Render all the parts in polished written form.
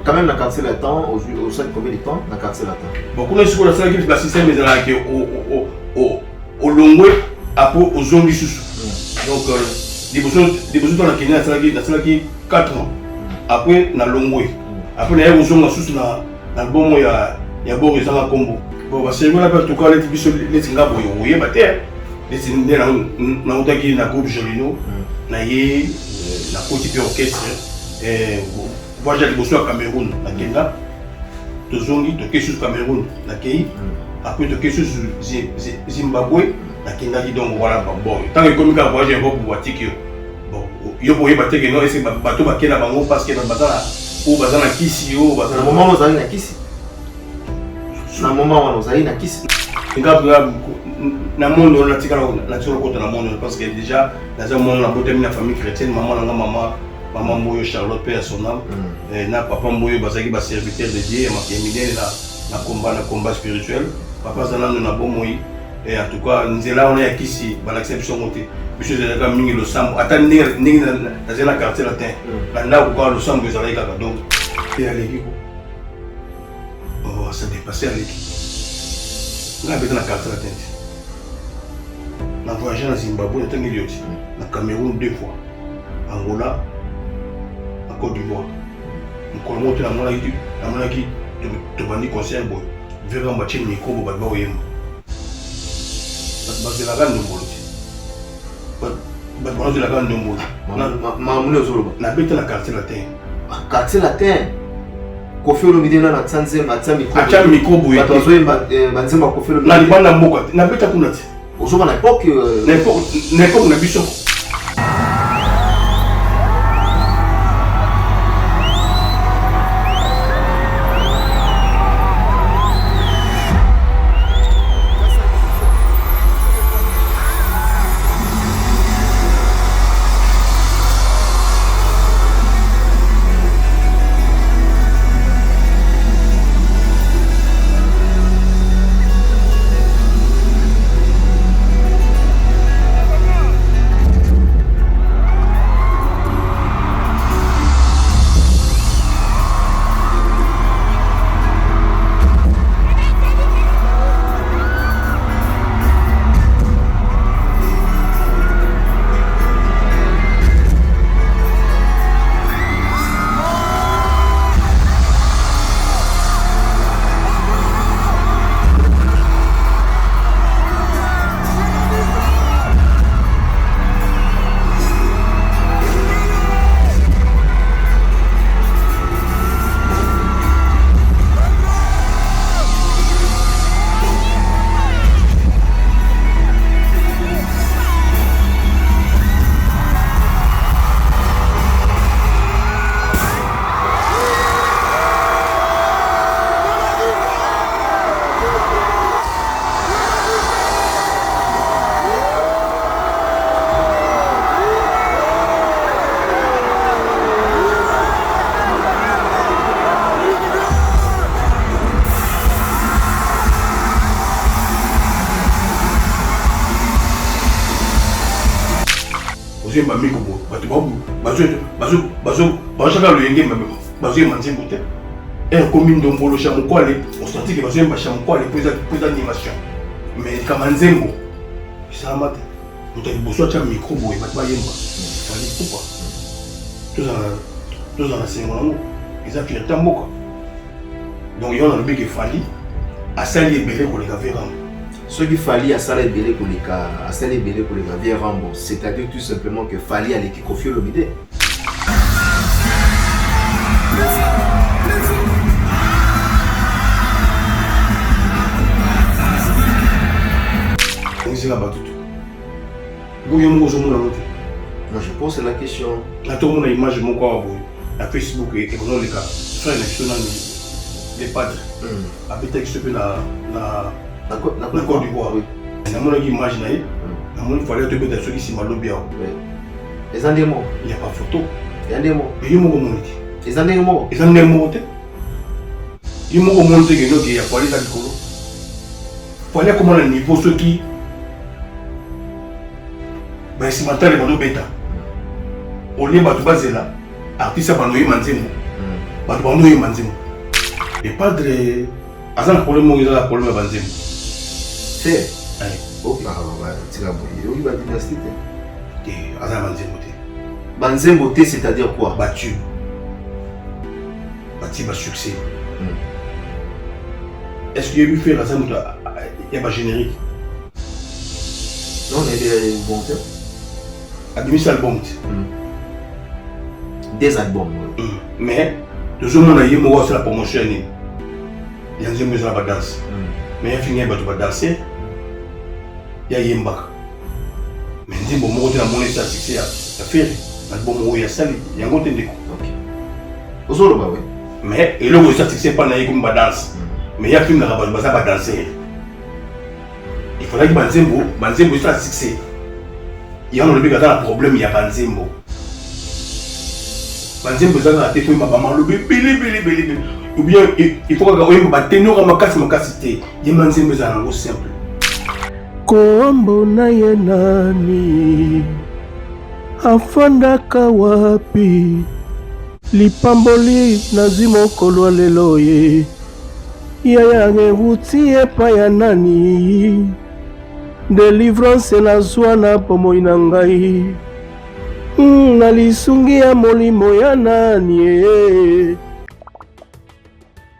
quand même la quartier latin au sein de combien de temps la quartier latin. Bon kuna siko la sala ki ba système ezala ke au longwe après aux zombi susu. Donc des besoins dans la Kenya la qui 4 mois. Après na longwe. Après na aux zombi susu na bomo ya bo ezanga kombo. Bon ba c'est ngona pas tout cas les biso les tinga boyo oye ba terre. Les tinga na utaki na groupe Jolino na ye na côté de orchestre voyage de Bosso à Cameroun na Kenya. Tozongi to kesu Cameroun na Kei. Après to kesu Zimbabwe na Kenya donc voilà bon tant que comme ka voyage pour Watiki bon yo boye ba teke no ese bato ba kena bango parce que na bazala ou bazala kisi o bazala moment nous allons na kisi na moment nous allons na kisi na monde on a tika na tiro côté na monde parce que déjà dans un monde la beauté de la famille chrétienne maman Moyo Charlotte père son âme na papa Moyo bazaki ba serviteur de Dieu na combat spirituel papa zana na bon moyi et en tout cas nzela on est ici ba l'acception côté monsieur de la mingi le sambo attendre ningi dans un quartier latin là où le sambo ezala kaka donc et allez oh ça dépassait avec nga beta na quartier latin na voyagé na Zimbabwe na tangi yoti na Cameroun 2 fois Angola à Côte d'Ivoire on monte na mona ki to bandi concert boy vraiment match micro bo ba oyemba parce la grande mbolo ba de la grande mbolo ma mune ozolo na beta na quartier latin Koffi Olomide na tsanze matsa micro boy batozo banzemba Koffi Olomide na libanda mboka na beta kuna ti ozoba na époque na biso miko bo batu bazo chaka lo yenge bazo manzembo te et commune d'Ombolo chamukwale on sentit que bazo yemba chamukwale pour animation mais kama nzembo ça mate muta boso cha micro bo batu bayemba fali pourquoi tous en enseignement ngo ils ont fait tamboka donc il y a le big fali à sali belé ko les gars ce qu'il fallait à Salé Belé pour les cas, à Salé Belé pour les gars, Rambo, c'est-à-dire tout simplement que fallait aller Koffi Olomide. Moi je pose la question. Là tout le monde a image mon corps à Facebook et on les cas. Soit les padres. Habiter qui se peut la Côte d'Ivoire. Na mona qui image na na mona fallait te mettre ceux qui s'y malobi. Les andémos. Il y a pas photo. Les andémos. Et il moko moniki. Les andémos. Les andémos te. Il moko monter que no qui a fallu ça likolo. Fallait comment le niveau ceux qui ba si matal ba do beta. Au lieu ba to bazela artiste ba no yi manzemo. bato bando yemba nzembo et padre aza na problème moko eza na problème ya banzembo te tika boye oyi badynastie te aza na banzembo te banzembo te c'est-à-dire quoi batu bati basuccès est-ce que yebi faire aza moto ya bagénérique non mais des bon te abimisi album te des albums mais tozomona ye moko asala promotion ya nini ya nzembo eza na badanse mais ya fingi ya bato badanse ya yembaka mais nzembo moko te namoni esa succès ya fere album oyo asali yango te ndeko ozoloba we mais eloko esa succès mpa na ye komi badanse mais ya fingaka bato baza badanser il faudrait que banzembo esa succès yango olobi aza na problème ya banzembo banzembo eza kaka te po yemba bamalobi bilibili ou bien il faut kaka oyemba batenora makasi te yemba nzembo eza nango simple kombo na ye nani afandaka wapi lipamboli nazwi mokolo lelo ye yaya ngeuti epai ya nani délivrance nazwa na pomoi na ngai na lisungi ya molimo ya nani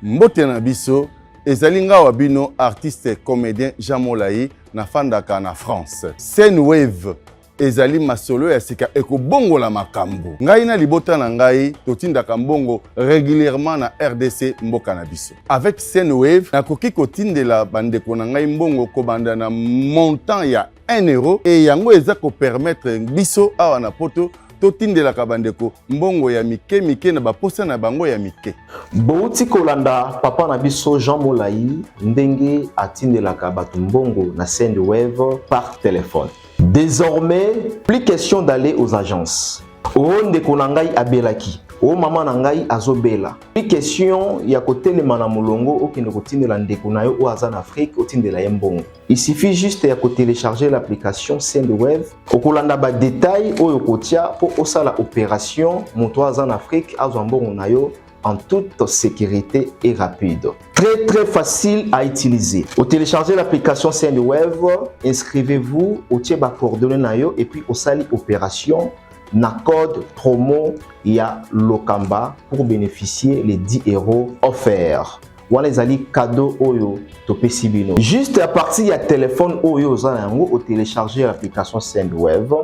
mbote na biso ezali ngawa bino artiste comédien Jean Molayi na fandaka na France Scène Wave ezali masolo ya sika ekobongola makambo ngai na libota na ngai totindaka mbongo régulièrement na RDC mboka na biso avec Scène Wave nakoki kotindela bandeko na ngai mbongo kobanda na montant ya 1 euro et yango eza ko permettre biso awa na poto totindelaka bandeko mbongo ya mike na baposa na bango ya mike bouti kolanda papa na biso Jean Molayi ndenge atindelaka bato mbongo na Scène Wave par téléphone. Désormais, plus question d'aller aux agences. Onde konangai abelaki, o mama nangai azobela. Plus question ya kotelema na molongo okende kotindela ndeko na yo o aza na Afrique otindela yembongo. Il suffit juste ya ko télécharger l'application Scène Wave. Okolanda ba détail oyo kotia po osala opération moto aza na Afrique azwa mbongo na yo en toute sécurité et rapide. Très facile à utiliser. Vous téléchargez l'application Scène Wave, inscrivez-vous, au tieba coordonnées nayo et puis au sali opération na code promo ya Lokamba pour bénéficier les 10 € offerts. Voilà les ali cadeau oyo topesi bino. Juste à partir ya téléphone oyo zanango au télécharger l'application Scène Wave,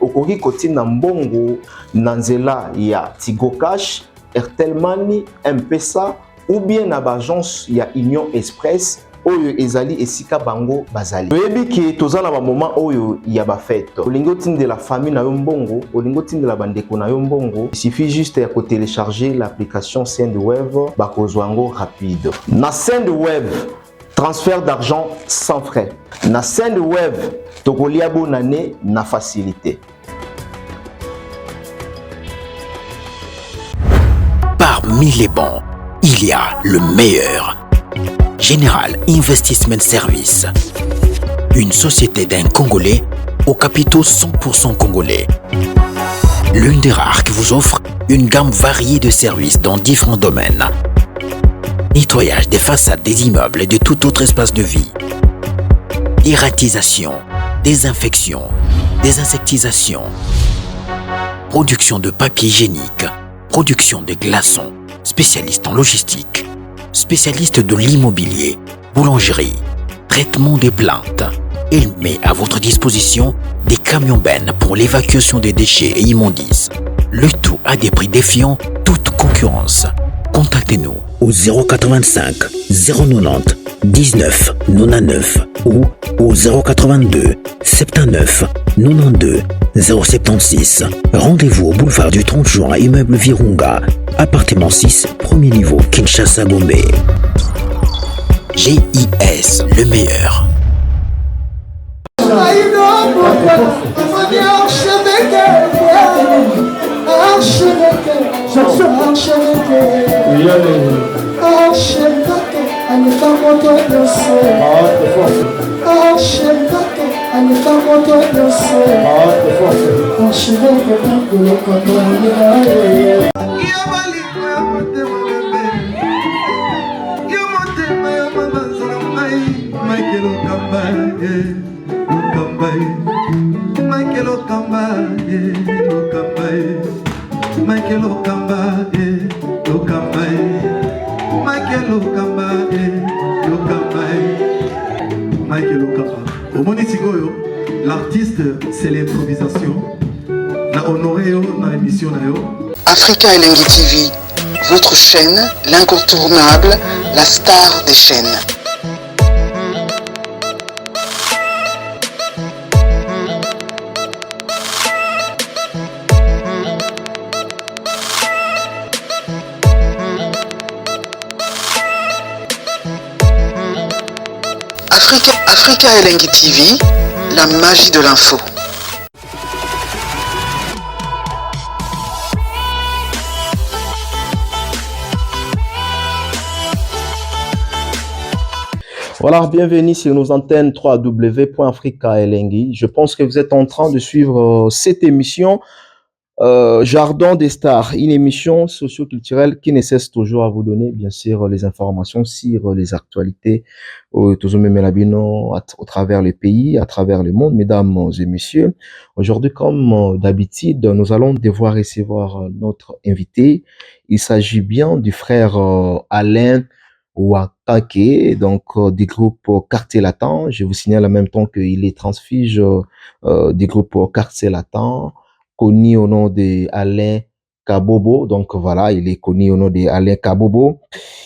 okoki kotina mbongo nanzela ya Tigo Cash, Airtel Money, M-Pesa ou bien na bagence ya Union Express oyo ezali esika bango bazali. Oyebi ki tozala ba moment oyo ya ba fête. Olingo tinde la famille na yo mbongo, olingo tinde la bandeko na yo mbongo. Il suffit juste ya ko télécharger l'application Scène Wave bakozwango rapide. Na Scène Wave, transfert d'argent sans frais. Na Scène Wave, tokolia bonane na facilité. Parmi les bons, il y a le meilleur. Général Investment Service. Une société d'un Congolais aux capitaux 100% congolais. L'une des rares qui vous offre une gamme variée de services dans différents domaines. Nettoyage des façades des immeubles et de tout autre espace de vie. Dératisation, désinfection, désinsectisation. Production de papier hygiénique. Production de glaçons, spécialiste en logistique, spécialiste de l'immobilier, boulangerie, traitement des plaintes. Il met à votre disposition des camions-bennes pour l'évacuation des déchets et immondices. Le tout à des prix défiant toute concurrence. Contactez-nous au 085 090 19 99 ou au 082 79 92 076. Rendez-vous au boulevard du 30 juin, immeuble Virunga, appartement 6, premier niveau, Kinshasa, Gombe. GIS, le meilleur. L'artiste, c'est l'improvisation. Na honoré dans l'émission. Africa Elengi TV, votre chaîne, l'incontournable, la star des chaînes. Africa Elengi TV, la magie de l'info. Voilà, bienvenue sur nos antennes www.africa Elengi. Je pense que vous êtes en train de suivre cette émission Jardin des Stars, une émission socio-culturelle qui ne cesse toujours à vous donner, bien sûr, les informations sur les actualités au travers le pays, à travers le monde, mesdames et messieurs. Aujourd'hui, comme d'habitude, nous allons devoir recevoir notre invité. Il s'agit bien du frère Alain Wakake, donc du groupe Quartier Latin. Je vous signale en même temps qu'il est transfuge du groupe Quartier Latin, connu au nom de Alain Kabobo. Donc voilà, il est connu au nom de Alain Kabobo.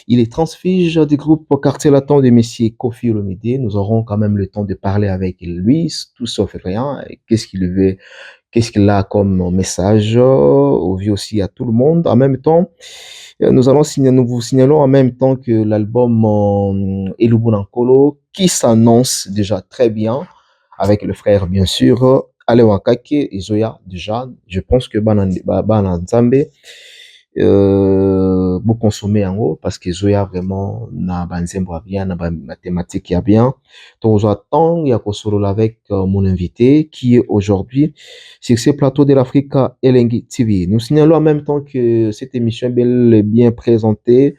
Il est transfuge du groupe Quartier Latin de Monsieur Kofi Olomide. Nous aurons quand même le temps de parler avec lui, tout sauf rien. Qu'est-ce qu'il a comme message au vu aussi à tout le monde. En même temps, nous vous signalons en même temps que l'album Elubu Nankolo, qui s'annonce déjà très bien, avec le frère bien sûr, Alain Wakake et Zoya. Déjà, je pense que Bana Nzambe vous consommez en haut parce que Zoya vraiment na banzembo bien, na mathématiques y a bien. Donc j'attends ya kosolo avec mon invité qui est aujourd'hui sur ce plateau de l'Africa Elengi TV. Nous signalons en même temps que cette émission est bel et bien présentée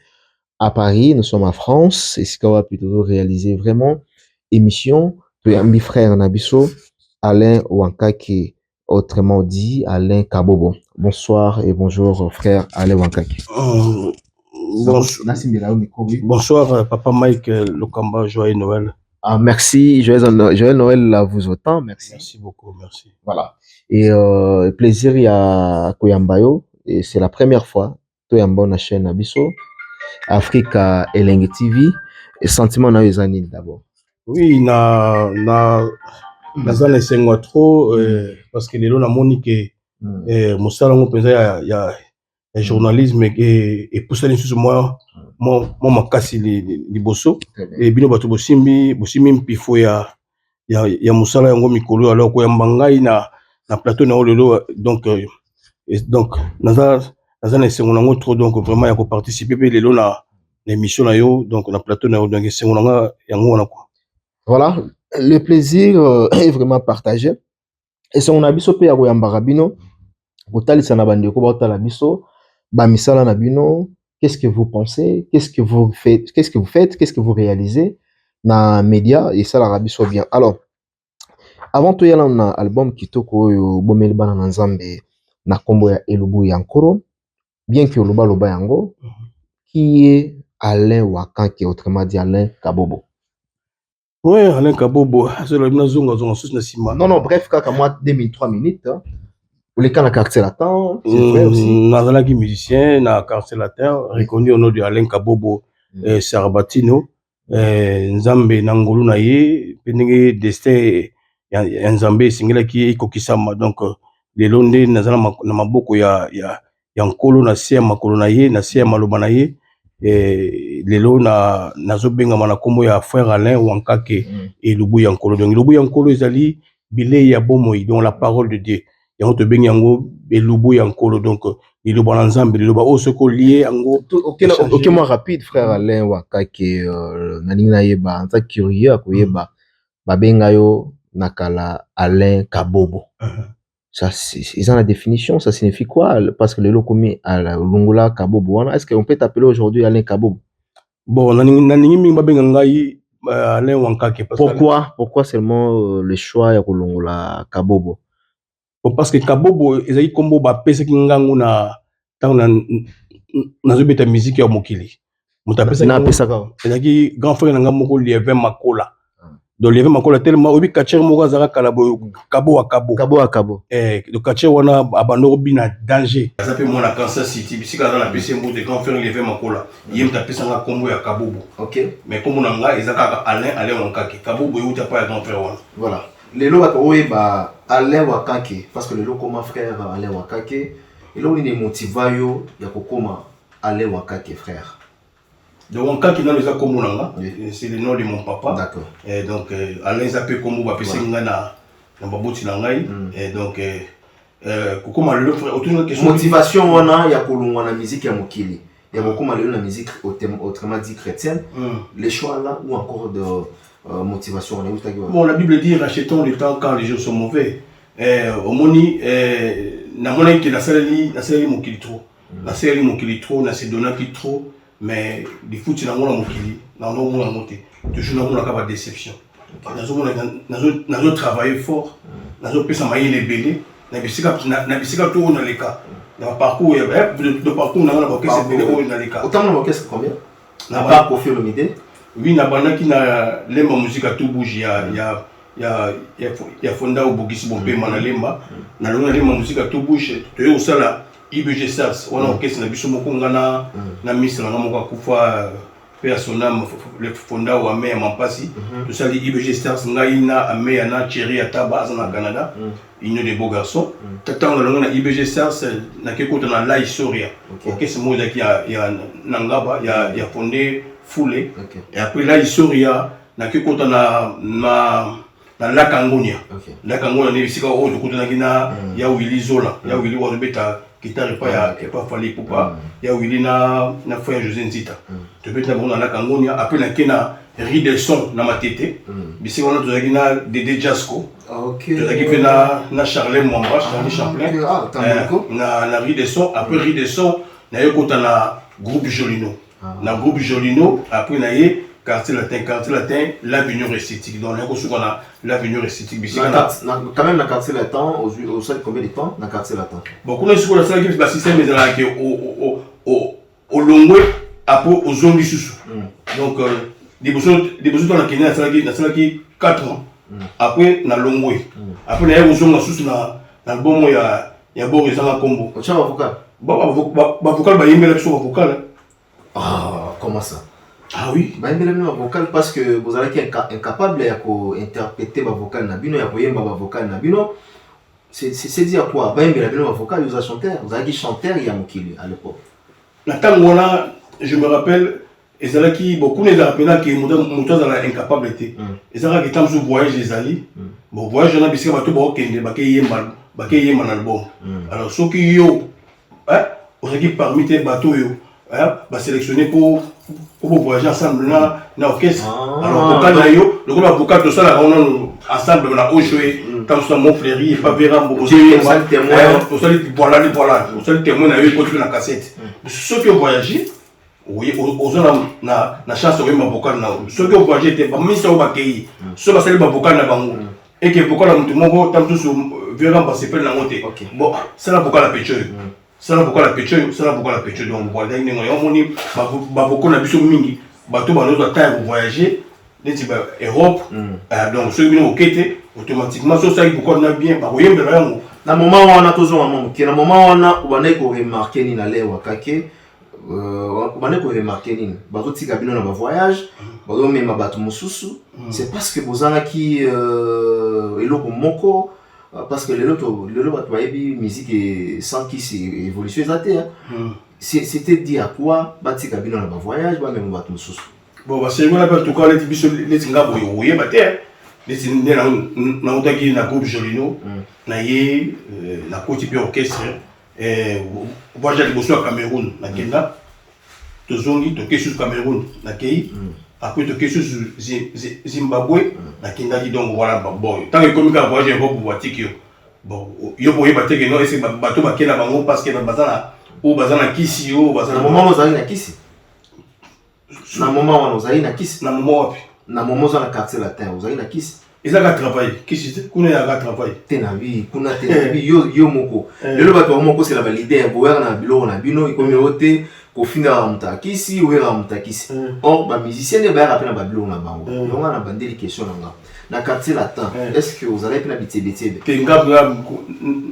à Paris. Nous sommes en France et ce qu'on va plutôt réaliser vraiment émission de mi frère Nabiso Alain Wakake, autrement dit Alain Kabobo. Bonsoir et bonjour frère Alain Wakake. Bonsoir papa Mike Lokamba, joyeux Noël. Ah, merci, joyeux Noël à vous autant, merci. Merci beaucoup, merci. Voilà. Et plaisir à Koyambayo, et c'est la première fois Toyamba na chaîne Abisso, Africa Elengi TV, et sentiment na yezani d'abord. Oui, naza na esengo trop parce que lelo namoni ke mosala ngo penza ya journalisme et poussa lisusu moi makasi liboso et bino bato bosimbi mpifo ya mosala yango mikolo alors ko yamba ngai na plateau na lelo donc naza na esengo nango trop, donc vraiment ya ko participer pe lelo na émission na yo, donc na plateau na yo, donc esengo nanga yango wana quoi. Voilà, le plaisir est vraiment partagé. Et si on a biso pe ya koyamba bino, kotalisa na bandeko baotala biso, ba misala na bino, qu'est-ce que vous pensez, qu'est-ce que vous faites, qu'est-ce que vous réalisez na média et ça la biso bien. Alors, avant tout yala na album kitoko oyo bomeli bana na Nzambe na kombo ya Elubu Yankoro, bien que loba loba yango, qui est Alain Wakake, autrement dit Alain Kabobo. Oui, Alain Kabobo, non, bref, kaka moi 2003 minutes. Ou les cas na Quartier Latin, c'est vrai aussi. Nazalaki musicien na Quartier Latin, reconnu au nom de Alain Kabobo Sarabatino, Nzambe Nangolu na ye, pendenge destin ya Nzambe singelaki ekokisama, donc les londe nazala na maboko ya nkolo na se makolo na ye, na se maloba na ye. Lelo nazobenga mana kombo ya frère Alain Wakake et Elubu Yankolo. Donc Elubu Yankolo ezali bilei ya bomoi, donc la parole de Dieu. Yango to bengi yango Elubu Yankolo, donc liloba na Nzambe, liloba o soko lié yango. OK, moi rapide frère Alain Wakake, naningi na yeba, nza curieux akoyeba babenga yo nakala Alain Kabobo. Ça, ils ont la définition, ça signifie quoi? Parce que les locaux mis à la Lungula Kabobo, est-ce qu'on peut t'appeler aujourd'hui Alain Kabobo? Bon, Alain Wankake. Pourquoi seulement le choix de Lungula Kabobo? Parce que Kabobo, ils ont combo bapé ce qui ngangu na zobeta musique ya mokili. Mutapesa na pesa ka. Ezaki grand frère nanga moko Lieve Makola. Donc Lieve Makola tellement obi kacher moko zaka kala Kabo à Kabo. Le kacher wana abandoro bina danger. Ça peut moi la Kansas City, bisika dans la PC mot de grand frère Lieve Makola. Yem tapesa nga combo ya Kabobo. OK. Mais comme on nga ezaka Alain Wankake. Kabobo yo tapa ya grand frère wana. Voilà. Les lois ba Alain Wankake parce que le lot comme frère Alain Wankake, et là on est motivé yo ya kokoma Alain Wankake frère. Donc Wankake dans les akomonanga, c'est le nom de mon papa. D'accord. Et donc Alain zappé comme ba pese nga na baboti na ngai et donc kokoma le frère autour de question motivation wana ya kolongwa na musique ya mokili. Ya kokoma le na musique autrement dit chrétienne. Les choix là ou encore de motivation. Bon, la Bible dit rachetons le temps quand les jours sont mauvais. Au moni, na mona qui la salle mon kili trop. La salle mon kili trop, na se donna qui trop, mais des foutu na mona mon kili, na non mona monter. Toujours na mona ka déception. Nazo travailler fort, nazo pesa mailler les belés, na bisika tout na les cas. Dans parcours de parcours na mona ba c'est belé na les cas. Autant na ba c'est combien? Na pas Koffi Olomide. Oui, na bana qui na lemba musique à tout bouge ya fonda au bogisi bombe mana lemba na lona lemba musique à tout bouge to yo sala IBG Stars wana orchestre na biso moko ngana na misla na moko kufa personnel le fonda wa me mampasi to sali IBG Stars ngai na ame na Thierry Ataba na Canada union des beaux garçons tata na lona IBG Stars na kekota na la historia orchestre moja qui ya nangaba ya fondé foulé et après là historia na ke kota na la Kangonia la Kangonia ne bisika o to kota na kina ya Willy Zola ya Willy wa beta guitare pas fallait poupa ya Willy na frère José Nzita to beta na la Kangonia après na kena Ridelson na matete bisika on to na Dédé Jasco to na Charles Mwamba Charlie Champlain na Ridelson après Ridelson na yo kota na groupe Jolino. Na groupe Jolino, après na ye quartier latin, l'avenue esthétique. Donc on a l'avenue esthétique. Quand même la quartier latin, au sein de combien de temps dans quartier latin? Bon, on a ce qu'on a ça qui est système mais là qui au longwe après aux zombies sous. Donc des besoins dans la Kenya ça qui 4 ans. Après na longwe. Après na aux zombies sous na bon moi ya Boris na combo. Tu as un vocal? Bon vocal ba yemela biso vocal. Ah, comment ça? Ah oui. Bah, il y a un vocal parce que vous avez incapable d'interpréter ma vocal nabino, ya koyemba ma vocal nabino. C'est dire quoi? Bah, il y a un vocal, vous avez chanté, vous avez dit chanteur, il y a Mokili à l'époque. La temps je me rappelle, et c'est là qui beaucoup les apprenants qui montent dans l'incapabilité. Et c'est là qui temps sur voyage les alliés. Bon voyage on a biscuit bateau bon kende bakayemba na album. Alors ceux qui yo, on a qui parmi tes bateaux yo. Va sélectionner pour voyager ensemble na orchestre. Alors vocal na yo, le groupe vocal tout ça là on ensemble on a joué tant ça mon frère et pas Véran beaucoup témoin on seul témoin na yo continue la cassette. Ceux qui ont voyagé oui aux na chance de ma vocal na ceux qui ont voyagé étaient pas mis sur bakay ceux qui ont vocal na bango et que vocal na tout monde tant tout sur Véran va s'appeler la montée. Bon c'est la vocal la pêcheur. Ça n'a pas la pêche, donc voilà, il y a un moni, beaucoup na biso mingi, bateau banozo taille pour voyager, les Europe, donc ceux qui ont quitté automatiquement, ça ça beaucoup na bien, par exemple de là. Na moment où on a toujours un moment, qui na moment où on a remarqué ni na l'air wakake, on a remarqué ni, bateau tika bino na voyage, bateau même bateau mususu, c'est parce que vous en a qui eloko moko. Parce que les autres musique et sans qui c'est évolution c'était dit à quoi bâti cabine dans le voyage même bateau sous bon bah c'est voilà en tout cas les biso les tinga boye bater les tinga na otaki na groupe Jolino na ye na côté puis orchestre et voyage de Bosso Cameroun na Kenya tozongi toke sur Cameroun na kei après toke susu Zimbabwe nakendaki donc voilà bon tant que comme ka voyage ko boatiki yo bon yo boye bateke non ese bato bakena bango parce que bazana kisi yo bazana moment ozali na kisi na moment wana ozali na kisi na moment wapi na moment ozali na quartier latin ozali na kisi ezaka travail kisi te kuna ya travail te na bi kuna te na bi yo moko lelo bato moko c'est la validité boya na biloko na bino ikomi ote kofinga mutakisi wera mutakisi or ba musicien ne ba rappeler ba biloko na bango donc na bandeli question nanga na quartier latin est-ce que vous allez pena bitebetebe te ngabla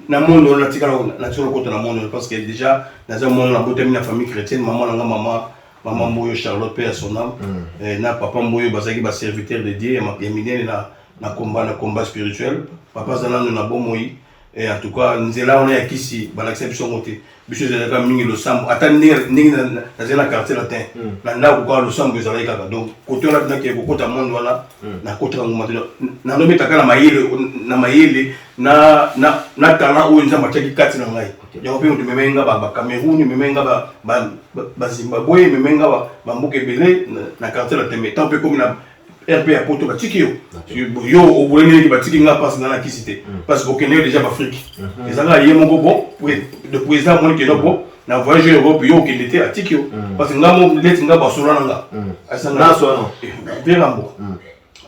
na monde na tikala na tsolo kota na monde parce que déjà dans un monde na boté na famille chrétienne maman Moyo Charlotte paix à son âme na papa Moyo bazaki ba serviteur de Dieu ya minene na combat spirituel papa zalando na bomoi et en tout cas nzela on ya kisi balakisa biso ngote biso zalaka mingi lo sambo ata ningi na zela quartier latin na ndako kwa lo sambo zalaka kaka donc côté là na ke kokota monde wala na côté ngo matino na ndo metaka na mayele na tala o nza mataki kati na ngai ya pe on memenga ba Cameroun memenga ba Zimbabwe memenga ba mboke belé na quartier latin mais tant peu comme na RP à poto batiki yo au boulot qui batiki nga passe dans la kisité parce que Kenya déjà l'Afrique les gens là y mon bon le président moi qui est bon na voyage Europe yo qui était à Tikio parce que nga mo let nga basura nga na so no verambo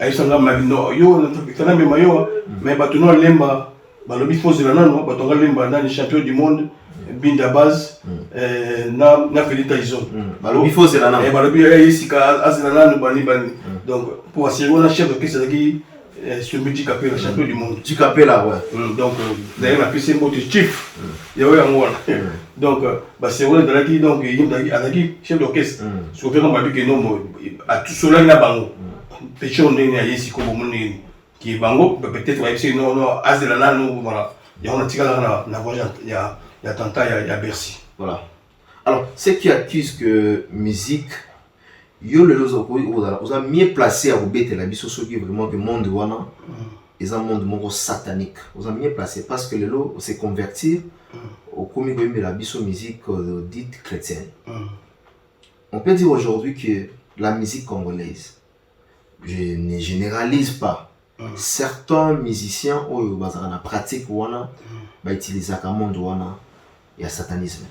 ay sanga mabino yo na me mayo mais batuno lemba balobi fose la nano batonga lemba na champion du monde binda base na Felita Ison balobi fose la nano balobi isika azina nano bani donc pour assurer on a chef de caisse qui sur Midi Capella champion du monde du Capella ouais donc d'ailleurs la PC mot chief ya ouais ngona donc bah c'est vrai dans qui donc il avec chef d'orchestre sur fait comme que non à tout cela na bango petit on est ici comme mon qui bango peut-être va essayer non azela nano voilà il y a on a tiré la voyage il y a attentat il y a Bercy voilà alors ce qui accuse que musique yo le lozo vous a mieux placé à rebete la biso soki vraiment que monde wana est un monde moko satanique vous a mieux placé parce que le lot c'est convertir au komi de la biso musique dite chrétienne on peut dire aujourd'hui que la musique congolaise je ne généralise pas certains musiciens oyo bazana na pratique wana ba utiliser ka monde wana ya satanisme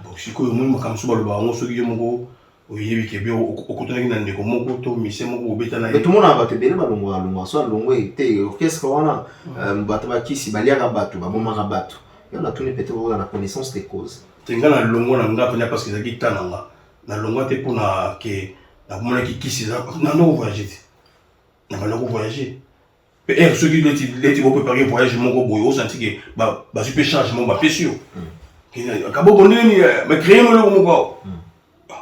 bon siko yo mo makamso ba lo ba ngo soki yo moko oyebi ke bio okotonaki na ndeko moko to mise moko obeta na ye tout le monde a bato bele balongwa so alongwa te orchestre wana bato bakisi baliaka bato babomaka bato yo na tuni peut-être na connaissance des causes tenga na longwa na nga pena parce que zaki tananga na longwa te pona ke na mona ki kisi na no voyager na baloko voyager et ceux qui les vont préparer voyage moko boyo o senti ke ba super changement ba pesio kabo bonini mais créer mo loko moko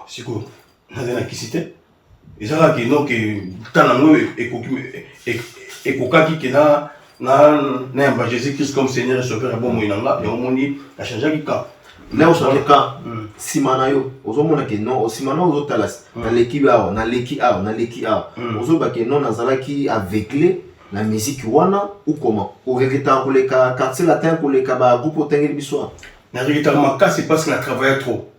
siko na kisite ezala ki no ke tanango ekokaki ke na yamba Jésus Christ comme Seigneur et Sauveur bon moinanga et omoni a changé ki ka là on le cas simana yo ozomona ke non simana ozotala na l'équipe na l'équipe ozoba ke non nazalaki aveuglé la musique wana ou comment au regrettant pour les quartier latin pour les ba groupe tengeli biso na regrettant ma c'est parce qu'on a travaillé trop.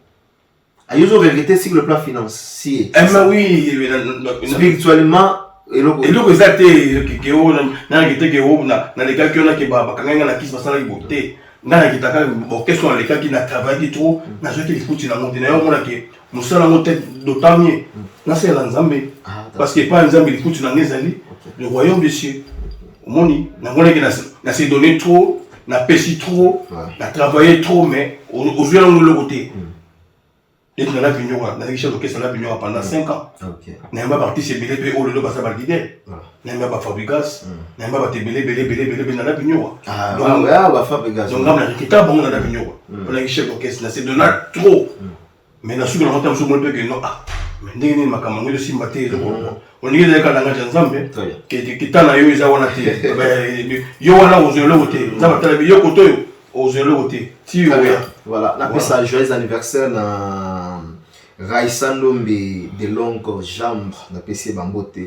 Ils ont vérité sur le plan financier. Oui, spirituellement. Et donc, ils étaient qui ont les gars qui ont qui na kis basala iboté. Na qui taka orchestre les gars qui na travaillé trop, na joué qui écoute na monde na yo mona ke musala mo tête d'autant mieux. Na c'est la Nzambe parce que pas Nzambe écoute na ngezali le royaume des cieux. Moni na mona que na s'est donné trop, na pêché trop, na travaillé trop mais aux yeux de l'autre côté. Et dans la vigno, dans la richesse de la vigno pendant 5 ans. N'a pas parti c'est belé pe au le basa ba leader. N'a pas Fabrigas, n'a pas belé dans la vigno. Donc ba Fabrigas. Donc on a récupéré bon dans la vigno. On a richesse d'orchestre, c'est de là trop. Mais na su que on entend sur mon que non ah. Mais ndenge ni makambo yo simbaté on est dans la nganja Nzambe qui tana yo isa wana te. Yo wana ozelo te. Nzamba tala yo koto yo ozelo te. Ti yo. Voilà, on appelle ça joyeux anniversaire dans Raissa Ndombe de longues jambes, on appelle ça Bambote.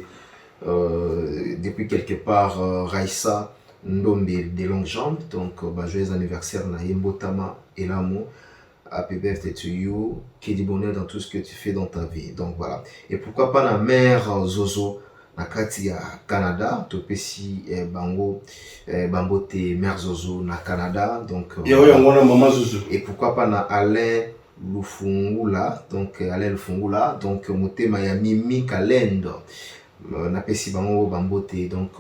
Depuis quelque part, Raissa Ndombe de longues jambes, donc joyeux anniversaire dans Yembotama et l'amour. Happy birthday to you. Qui dit bonheur dans tout ce que tu fais dans ta vie. Donc voilà. Et pourquoi pas la mère Zozo na kati ya Canada. Topesi bango bambote mère Zozo na Canada. Donc maman Zozo. et pourquoi pas na Alain Lufungula. Donc Alain Lufungula. Donc motema ya Mimi Kalendo. Na pesi bango bambote. Donc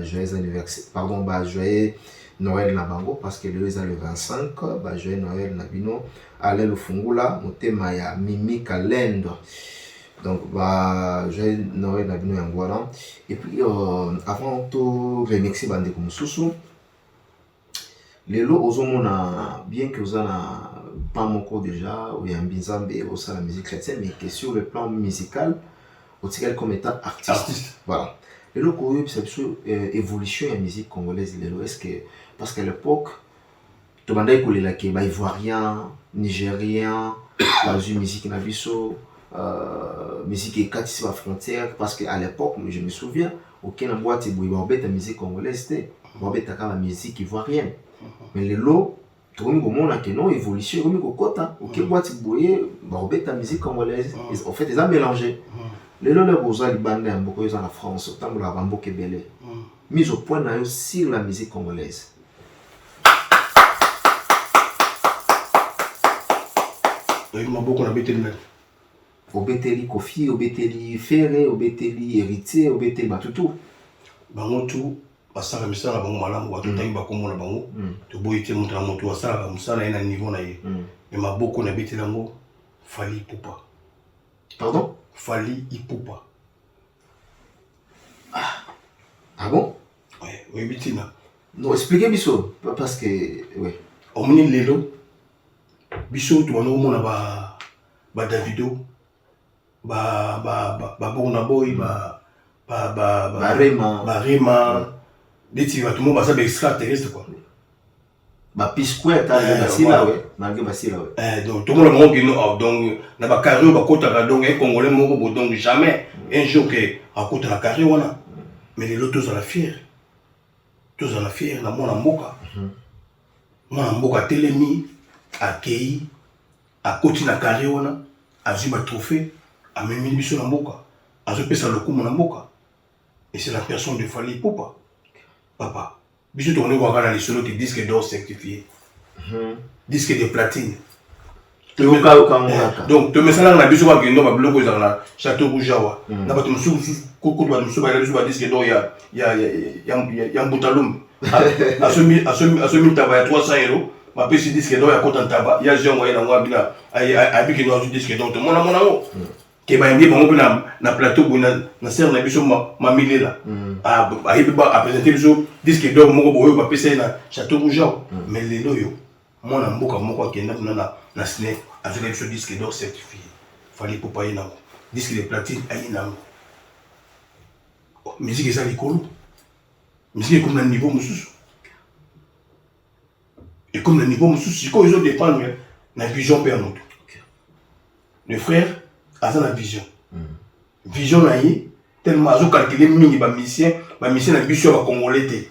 joyeux anniversaire. Pardon, joyeux Noël na bango parce que le est le 25, joyeux Noël na bino Alain Lufungula motema ya Mimi Kalendo. Donc joyeux Noël na bino yangwana. Et puis avant to remixer bande comme Soussou lelo ozomona bien que vous na pas moko déjà ou yambinzambe au la musique chrétienne mais que sur le plan musical au comme état artiste. Voilà. Lelo ko c'est évolution de la musique congolaise lelo est-ce que parce qu'à l'époque tout le monde là que ivoirien, nigérien, dans une musique na biso musique et quatre sur la frontière parce qu'à l'époque je me souviens aucun boîte de musique congolaise c'était la musique ivoirienne mais lelo tout le monde a non évolution comme kokota aucun boîte la musique congolaise en fait ils ont mélangé lelo le boza libanda ya mboko en France autant la bambo kebele mise au point na yo sur la musique congolaise. Maboko na beteli obeteli Kofi, obeteli Ferré, obeteli Héritier, obeteli Batutu. Bango tout basala misala bango malamu batutangi bakombo na bango to boyite mutu na mutu basala musala ina niveau na ye. Mais maboko na beteli yango Fally Ipupa. Pardon? Fally Ipupa. Ah bon? Ouais, oui bitina. Non, expliquez biso parce que ouais. Omni lelo biso tu wana omona ba Davido ba Burna Boy ba Rema deti ba tout monde basa ba extraterrestre quoi ba P-Square ta basila ouais malgré basila ouais donc tout le monde qui non donc na ba carré ba kota donc un congolais moko donc jamais un jour que a kota la carré wana mais les lotos à la fière tous à la fière na mona mboka telemi akei a koti na carré wana azwi ba trophée a memi biso na mboka azo pesa lokumu na mboka et c'est la personne de Fally Ipupa papa biso to on va les solo qui disque d'or certifié disque de platine donc to mesala na biso ba kendo ba bloko za na Château Rouge wa na ba to musu ko ba musu ba biso ba disque d'or ya Mbutalum assomi taba ya 300 €. Ma pesi disque d'or ya kota taba ya jongo ya ngwa bina abiki no disque d'or to mona ke ba yembi bango na plateau na serre na biso ma milela a présenter biso disque d'or moko boyo ba pesi na Château Rouge mais lelo yo mona mboka moko akenda na SNEC azona biso disque d'or certifié Fally Ipupa ina disque de platine ayina musique eza likolo musique comme na niveau mususu et comme le niveau mususu quand ils ont dépendre na vision per moto le frère a la vision vision na yi tellement azo calculer mingi ba mission na biso ba congolais te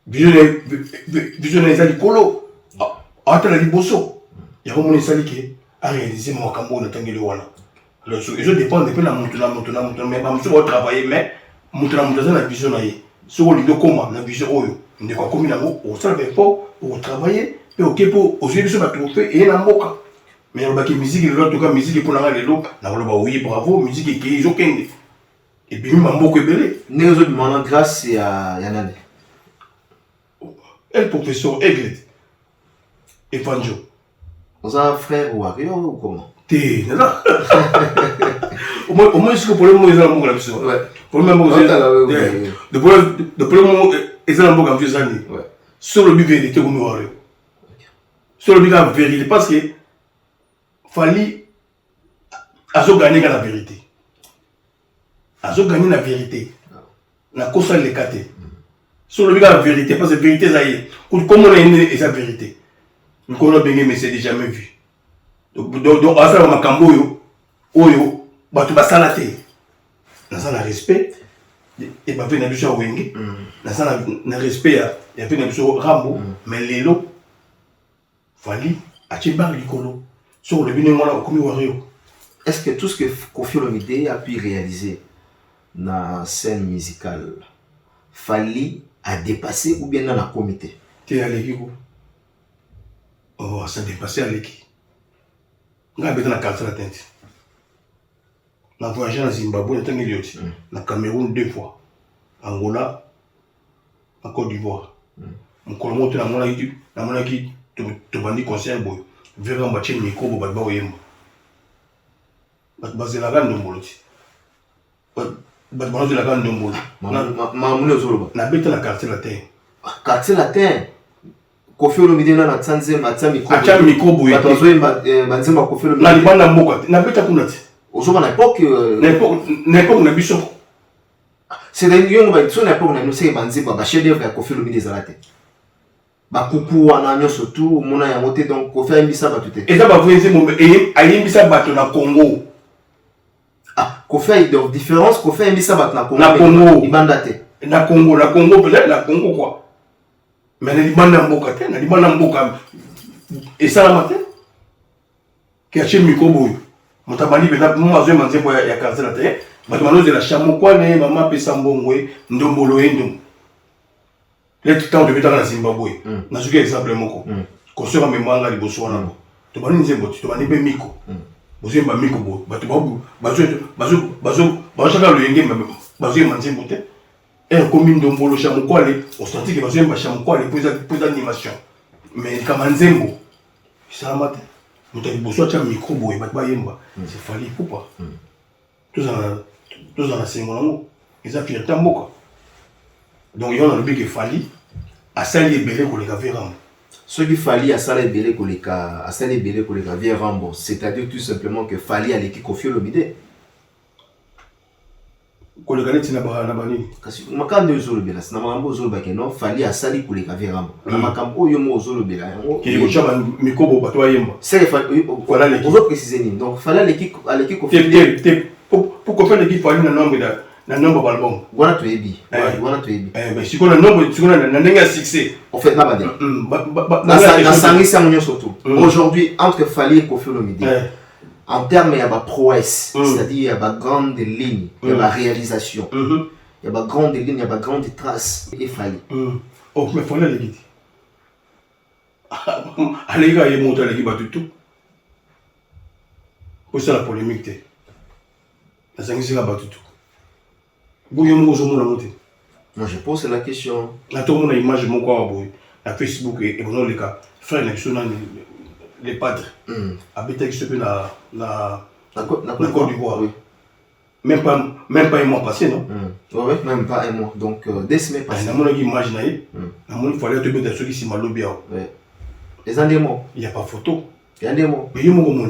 vision na zali kolo ata la liboso ya ko moni sali ke a réaliser mo kambo na tangeli wana alors ils ont dépendre depuis na moto mais ba muso va travailler mais moto na la vision na yi so li do koma na vision oyo ndeko akomi nango osala po otravailler pe okepo ozwi biso batrophée et na mboka mais olobaki musique lelo toka musique mpona nga lelo nakoloba oui bravo musique ekei ezokende ebimi mamboko ebele ndenge ozobimana grâce ya nani el professeur Eglet Evanjo oza frère wario ou comment te nana au moins siko problème mo eza na mboka na biso problème mo de problème eza na mboka na biso ezani sur le but vérité ou noir sur le but la vérité parce que Fally azo gagner la vérité azo gagner la vérité na kosa le kate sur le but la vérité parce que vérité ça y comme on a une esa vérité nous connaissons bien mais c'est déjà jamais vu donc à ça makambo oyo batu basala te na ça la respect et ba na biso wenge na ça na respect ya pe na biso Rambo mais lelo Fally Achibar Likolo. Sur le binomole, comme Wario. Est-ce que tout ce que Koffi Olomide a pu réaliser dans la scène musicale, Fally a dépassé ou bien dans le comité? T'es à l'équipe. Oh, ça a dépassé à l'équipe. On a besoin de la carte de la tête. On a voyagé en Zimbabwe, on a été en Cameroun 2 fois. Angola, en Côte d'Ivoire. On a monté dans mon équipe, tu m'as dit conseil, vers un bâtiment micro, tu vas te battre. Basé la gamme de Moloti. Basé la gamme de Moloti. Na bête la quartier latin. Quartier latin. Koffi Olomide na tsanze matsa micro. Acha micro boye. Batozo banzema Koffi Olomide. Na libanda mboka. Na bête kunati. Ozo na époque na biso. C'est d'ailleurs ba so na époque na nous c'est banzeba ba chef d'œuvre ya Koffi Olomide zalate. Ba kupu wana nyo surtout mona ya moté donc Koffi Mbisa batute. Et ça ba voyez mo ayembisa bato na Congo. Koffi a une différence, Koffi Mbisa bat na Congo. Na Congo. Ibandate. Na Congo peut-être na Congo quoi. Mais na libanda mboka et ça la matin. Qui a chez micro boy. Motabali bena mwazo manzembo ya karzela te. Bato manoze la chamo kwa ne mama pesa mbongwe ndombolo endo. Le tout temps de beta na Zimbabwe. Na zuki exemple moko. Kosera memanga liboso wana. To bani nzembo to bani be miko. Vous avez mis comme vous, chacun le yenge, basé manzembo te. Et commune de Mbolo Chamokwale, au statique, basé en Chamokwale pour l'animation. Mais comme manzembo, c'est la matin. Nous avons besoin de micro boy, c'est fallu pour pas. Tous en a 5 mots, ils ont fait un tamboka. Donc il y a un bébé qui fallu à salir belé pour les gars verront. Ce qu'il fallait à Salé Belé Koleka, Vieux Rambo, c'est-à-dire tout simplement que fallait à l'équipe Koffi Olomide. Koleka n'est pas na bani. Kasi makande Zolobela, c'est na mambo Zolobake non, fallait à Salé Koleka Vieux Rambo. Na makambo yomo Zolobela. Qui est au chaba mikobo bato yemba. C'est voilà l'équipe. On veut préciser ni. Donc fallait à l'équipe Koffi Olomide. Pour faire l'équipe fallait na nombre d'album. Voilà tu es bi. Mais si on a nombre, si on a un succès. En fait, n'a pas dit. Surtout. Aujourd'hui, entre Fally et Koffi Olomide, en termes, il y a ma prouesse, c'est-à-dire il y a ma grande ligne, il y a ma réalisation, il y a ma grande ligne, il y a ma grande trace et Fally. Oh, mais Fally les guides. Allez, gars, il monte à l'équipe à tout. Pour ça, la polémique, la sanguine, c'est la batte tout. Moi, je pose la question. Tout le monde a une image de la Facebook et les cas. Frère, les padres. Habiter qui se fait dans la Côte d'Ivoire. Même pas un mois passé, non? Oui, même pas un mois. Donc, 2 semaines passées. Dans mon image, il fallait te mettre ceux qui sont mal bien. Les animaux. Il n'y a pas photo. Il y a des mots. Mais il y a des mots.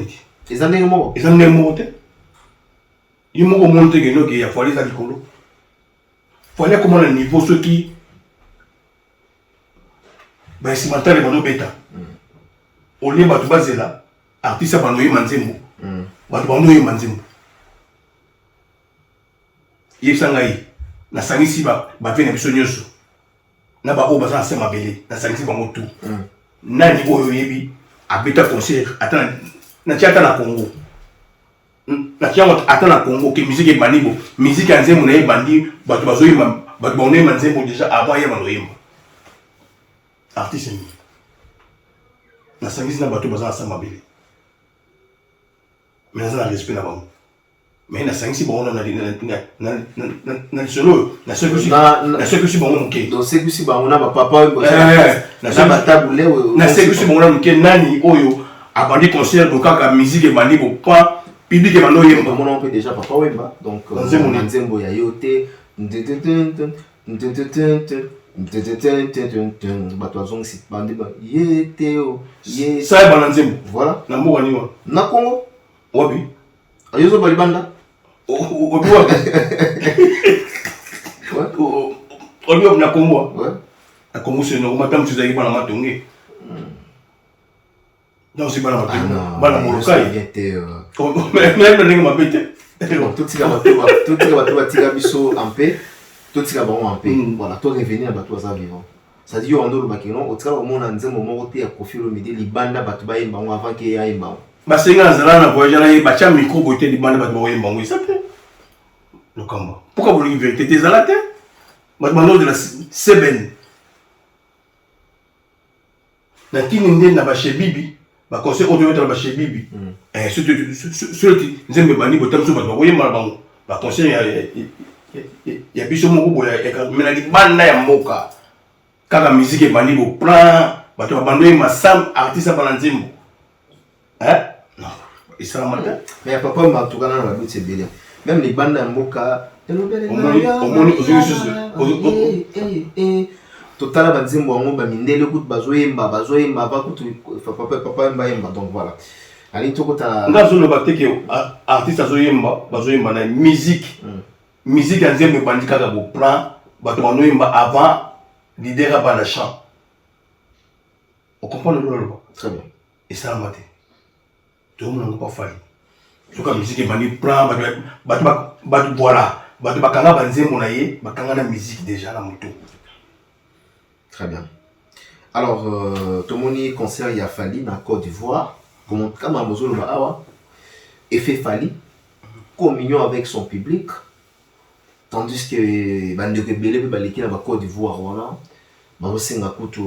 Les animaux. Il y a des mots. Il y a des mots qui a fallu ça. Il faut aller comment le niveau ceux qui si maintenant les bando bêta au lieu de baser là artiste bando y manzembo bando y manzembo y sangai na sangi si ba vena biso nyoso na ba o baza sema belé na sangi si bango tout na niveau yo yebi a bêta concert attends na tiata na Congo na tiata attends na Congo que musique est banibo musique anzembo na bandi bato bazo yima bato baone manzembo déjà avant ya bando yima artiste ni na sangi si na bato baza sema belé mais ça na respect na bango mais na sangi si bango na solo na ce que si bango mke donc c'est que si bango na papa na batabule na ce que si bango na mke nani oyo abandi concert do kaka musique ebandi bo pas public ebando yemba on peut déjà papa wemba donc nzembo ya yote bato azongisi bande ba yete o ye ça ba nzembo voilà na mboka ni wa na Congo wapi ayozo balibanda obi wa obi na Congo na Congo c'est normal tam tu zaki bana matonge non c'est bana matonge bana molokai même le ma bête tout ça bato batika biso en paix tout ça bon en paix voilà tout revenir à bato ça vivant ça dit on doit bakino au travail mon nzembo moko te ya Koffi Olomide libanda batu ba yemba avant que ya yemba ba senga zala na voyage na ba cha micro boté libanda batu ba yemba ça te le combat pourquoi vous le vérité des zala te ba demande de la seben na kini ndé na ba chebibi ba conseil audio na ba chebibi surtout nzembe bani botam so ba yemba bango ba conseil ya biso moko boya ya mena libanda ya mboka kaka musique bani bo plan bato babando ma sam artiste bana nzimbo non isala mata mais papa m'a tout kana na but c'est bien même les bandes ya mboka totala banzimbo wango ba mindele kutu bazoyemba ba kutu papa mbayemba donc voilà ali tokota ngazo no bateke artiste bazoyemba na musique musique ya nzembo bandi kaka bo plan bato banoyemba avant leader à la chant. On comprend le rôle. Très bien. Et ça a maté. Tout le monde n'a pas fallu. Tout comme musique est venue prendre, voilà. Bakanga banze monaye, bakanga la musique déjà la moto. Très bien. Alors, tout le monde concert il y a Fali dans Côte d'Ivoire. Comment comme Amazon le Awa, effet Fali, communion avec son public. Tandis que bande rebelle pe baleki na Côte d'Ivoire wana bazo senga kutu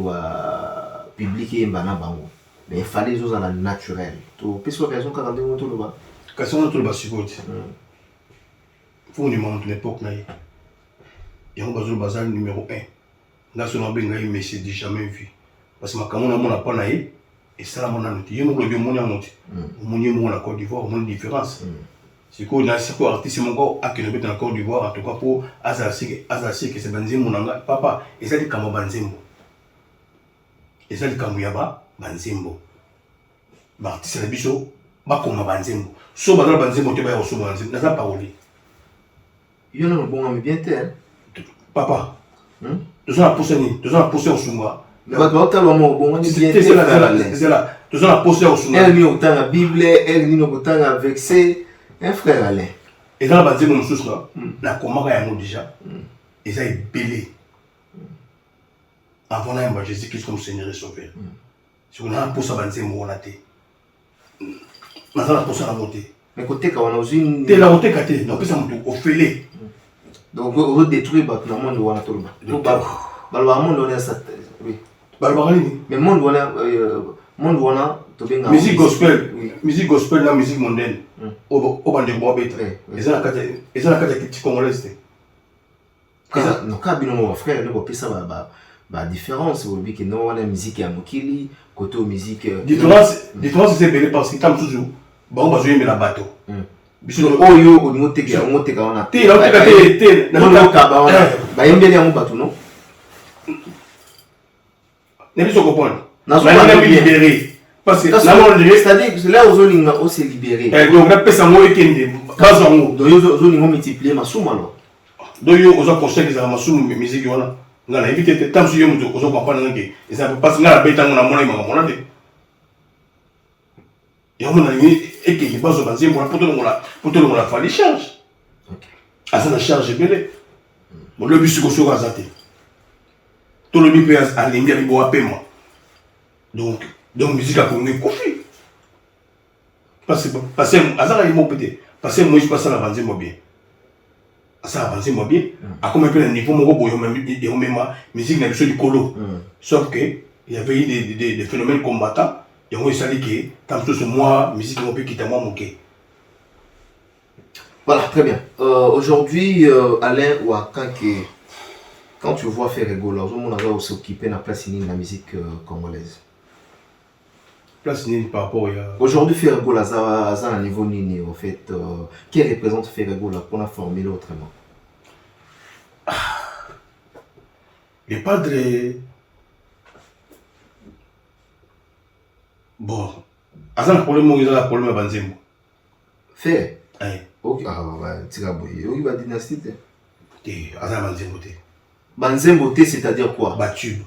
public et bana bango mais il fallait les choses naturel to peso raison quand on to loba question to loba sikote faut nous montrer l'époque na et on bazo bazal numéro 1 national benga mais c'est jamais vu parce que makamona mona pa na et ça mona noti yemo ko bien mona noti moni mo na Côte d'Ivoire mon différence. C'est quoi na siko artiste mongo akino dans la Côte d'Ivoire en tout cas pour azasi que c'est banzembo nanga papa et ça dit kamo banzembo et ça dit kamo yaba banzembo ba artiste la biso ba koma banzembo so ba banzembo te ba yo so banzembo na za parole yo na bon mais bien terre papa tu as poussé au sunga ba talo mo bon ni bien terre c'est là tu as poussé au sunga elle ni autant la Bible elle ni autant avec c'est un frère Alain. Et dans la base de mon sous là, la commande est déjà. Et ça est belé. Avant là, Jésus-Christ comme Seigneur et Sauveur. Si on a un poste à banzer, on a été. On a un poste à la montée. Mais côté quand on a une. T'es la montée quand donc ça me au fêlé. Donc on détruit le monde où on a tout le monde. Bah le monde on a ça. Oui. Bah mais monde où on a musique gospel la musique mondaine au bande bois bête et ça la carte congolaise non quand bino mon frère ne peut ça ba différence au que non la musique ya mokili côté musique différence c'est belé parce que comme toujours bon ba jouer mais la bateau biso oyo o ngoteka wana te la oteka te na ka ba wana ba yembele ya bateau non ne biso comprendre na so libéré. Parce que c'est-à-dire que là aux zones on s'est libéré. Donc la personne moi ekende bazango donc les zones ont multiplié ma somme alors. Donc yo ozo conseiller ça ma somme musique wana. Ngala éviter tant sur yo muto ozo comprendre que et ça parce que ngala beta ngona mona mona de. Ya mona ni ekeke bazo banze moi pour tout le monde fallait charge. OK. Asa na charge belé. Bon le bus ko so azate. Tout le monde peut aller bien bo paiement. Donc musique a connu Koffi. Parce que Azara il m'a pété. Parce que moi je passe à l'avancer moi bien. Ça avancer moi bien. À comme un peu le niveau mon robot même musique n'a du colo. Sauf que il y avait eu des phénomènes combattants. Et on s'est dit que tant que moi musique mon peu quitter moi mon quai. Voilà très bien. Aujourd'hui Alain ou quand tu vois faire rigoler, on a aussi occupé la place de la musique congolaise. Par rapport à... Aujourd'hui, Ferregola, ça a un niveau nini, en fait. Qui représente Ferregola pour la formuler autrement? Les padres... Bon. Asa un problème, il y a un problème à Banzembo. Fait? Oui. Ok, ah ouais, tu vas boyer. Ok, bah dynastie. Asa Banzembo. Banzembo, c'est-à-dire quoi? Batube.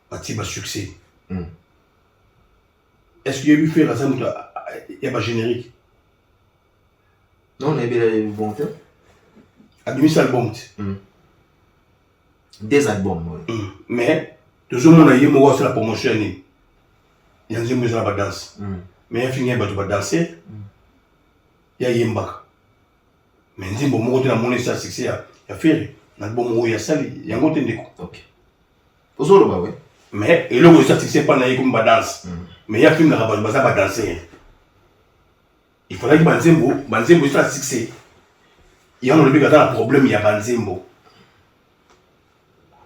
Batube à succès. Est-ce qu'il y a eu fait la scène il y a pas générique? Non, on a bien le bon temps. À demi ça le bon. Des albums, oui. Mais, tout le monde a eu la promotion. Il y a une maison à danse. Mais il y a fini à danser. Il y a un bac. Mais il y a un bon côté de ça succès. Il y a fait. Il y a un bon il y a sali. Il y a un côté de ok. Aux autres, oui. Mais il y a un succès pas comme danse. Mais il y a fini à danser. Il faudrait que Banzembo soit succès. Il y a un problème, il y a Banzembo.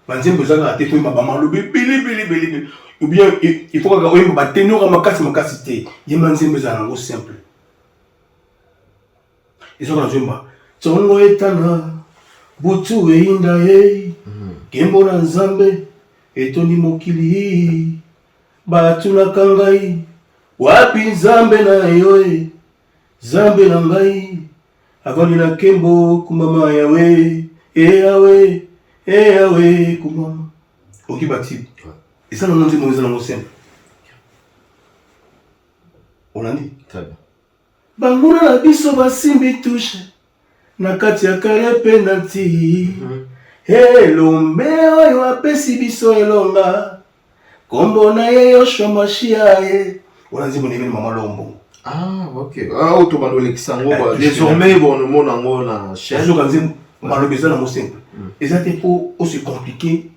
Banzembo ça a été fait ma maman le bébé. Ou bien il faut que ma ténor ma casse. Il y a Banzembo ça en simple. Ils sont dans une bas. Tongo etana butu einda ye. Kembo na Nzambe etoni mokili. Batu na kangai. Wapi Nzambe na yo. Zambe na ngai avali na kembo kumama yawe yawe kumama okibati esa na nzi moza na mosembe olandi très bien banguna na biso basimbi touche na kati ya kare penalty elombe oyo apesi biso elonga kombo na ye Yoshua Mashiach olandi monene mama lombo. Ah, ok. Ah, autrement, désormais, bon, le monde en a chaîne. Et ça, c'est pour se compliquer.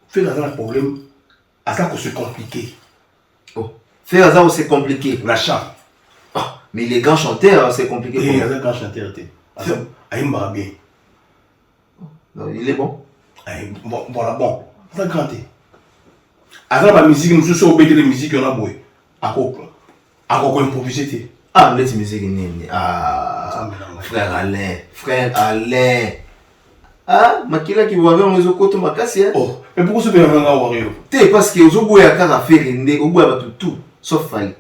Faire un problème, à ça qu'on se compliquer. Oh, faire ça, c'est compliqué. L'achat. Ah, mais les grands chanteurs, c'est compliqué. Et les grands chanteurs, bien. Il est bon. Bon, voilà, bon. C'est grand. Avant la musique, nous sommes obéis de la musique, on a boué. À quoi? À quoi improviser? Ah, laisse musique nini. Ah, frère Alain. Ah, makila qui voit avec les autres ma casse. Oh, mais pourquoi ce père va avoir eu? T'es parce que aux bois à car faire render, au bois tout, sauf faille.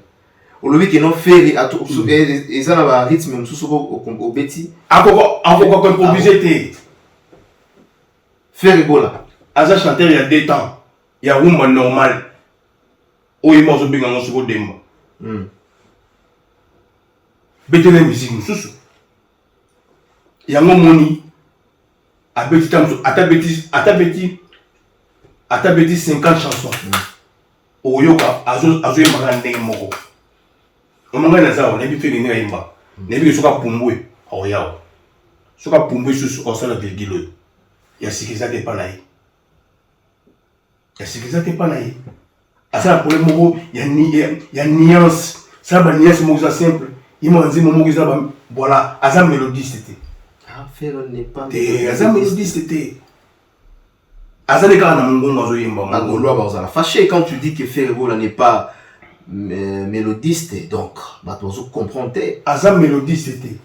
Au lobby qui non faire à tout, et ça n'a rythme même sous au bêtis. À quoi improviser? Faire rigola. À ça chanter il y a 2 temps. Il y a un moment normal. Où il mange bien dans ce côté. Bête la musique, nous sous. Il y a un moni. À ta bêtise 50 chansons. Au yoga, à zo magane moko. On m'a dit ça, on a vu faire une imba. On a vu que ce soit pumbwe, au yao. Ce soit pumbwe sous au sol de virgule. Il y a ce qui ça pas là. Il y a ce qui ça pas là. À ça, pour le mot, il y a nuance. Ça, la nuance, c'est simple. Il m'a dit, mon voilà, à ça, mélodie, c'était. Ah, faire n'est pas. À ça, mélodie, c'était. À ça, les gars, on a un fâché quand tu dis que Ferrero n'est pas mélodiste, donc, tu comprends. À ça, mélodie, c'était.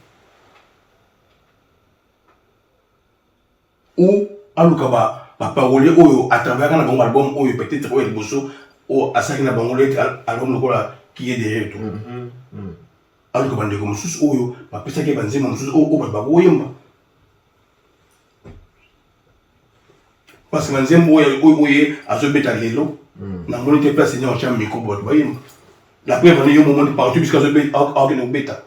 Ou, à l'oukaba, ma parole, à travers un album, ou peut-être, ou le bosso, ou à ça, qui n'a pas album qui est derrière tout. Alors que bande comme sous oyo ba pesa ke banze mon sous o ba boyemba parce que banze oyo azo beta lelo na ngoni te place ni en chambre miko bot bayemba la preuve ni yo moment de partout puisque azo beta au beta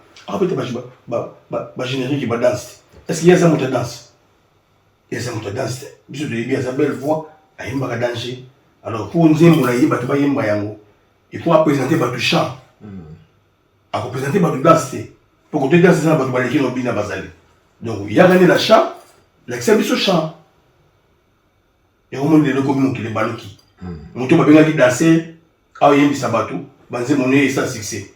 ba générique ba danse est-ce qu'il y a ça moto danse il y a ça moto danse biso de bien sa belle voix ayemba ka danger alors pour nzembo la yeba to bayemba yango il faut présenter ba tout chant à représenter ma danse pour que tu danses dans la balade qui n'ont bien basali donc il y a gagné la chant l'excès de ce chant et au moins les locaux qui les baloki mon tour va bien danser ah il y a un sabatou banze mon nez ça succès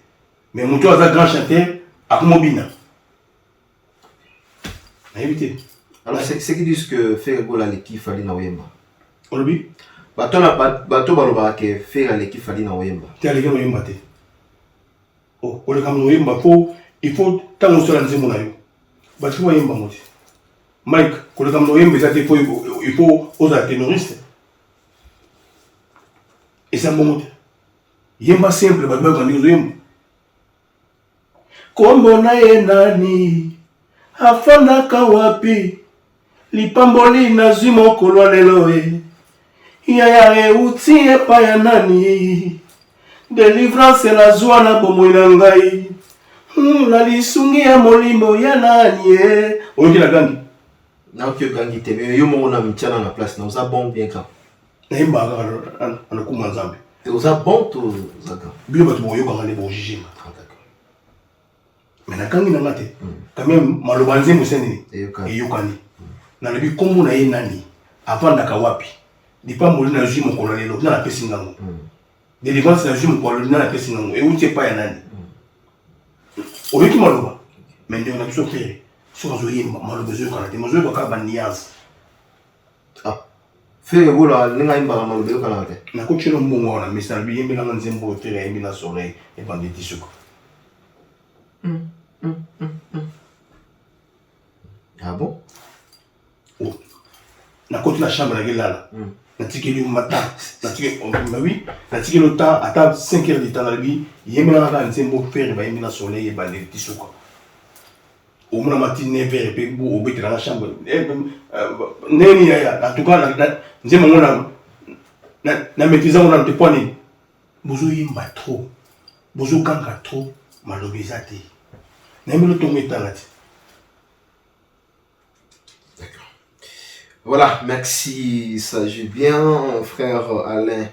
mais mon tour a un grand chanteur à Mobina à éviter alors c'est qui disent que faire gola l'équipe fallait na wemba olobi bato baloba que faire l'équipe fallait na wemba tu allé na wemba te. Oh, on il faut tant on se lance mon aïe. Bah tu vois yemba moti. Mike, quand le camino yemba ça il faut aux ténoristes. Et ça monte. Yemba simple, bah bah quand nous yemba. Kombo na ye nani afana kawapi lipamboli na zimo kolwa lelo e. Ya uti e pa ya nani. Délivrance la joie na bomoi na ngai. La lisungi ya molimo ya nani e. Oyoki la gangi. Non, que gangi te, mais yo mon ami tient dans la place, non, ça bon bien quand. Naimba on a comment Zambie. Et ça bon tout Zaka. Bien bah tu yo quand aller bon juger. Mais na kangi na ngate. Quand même malobanze museni. Et yokani. Na lebi kombo na ye nani. Avant ndaka wapi. Dipa moli na juge mon kolonelo na la pesi ngango. Délivrance na juge mon kolonelo na la pesi ngango. Et où tu pas ya nani. Oyo ki maloba. Mais on a besoin de faire. Sur Zoé, malheureusement, quand on a besoin de faire des nuances. Ah, fais le boulot, les gens ils vont malheureusement quand on a fait. Na coach no mbongo na mais ça bien bien dans zembo faire et bien soleil et pas des tissus. Ah bon? Oh. Na coach la chambre la là. Na tiki le matin, na tiki bah oui, na tiki le temps à table 5 heures du temps la vie, il bien dans zembo faire et bien dans soleil et pas des tissus quoi. Au moins matinée vers et pour au dans la chambre neni en tout cas nzema ngona na maîtriser ngona te poni bozo yimba trop bozo kanga trop malobizati na melo tombe talati. D'accord. Voilà, merci, ça joue bien, frère Alain.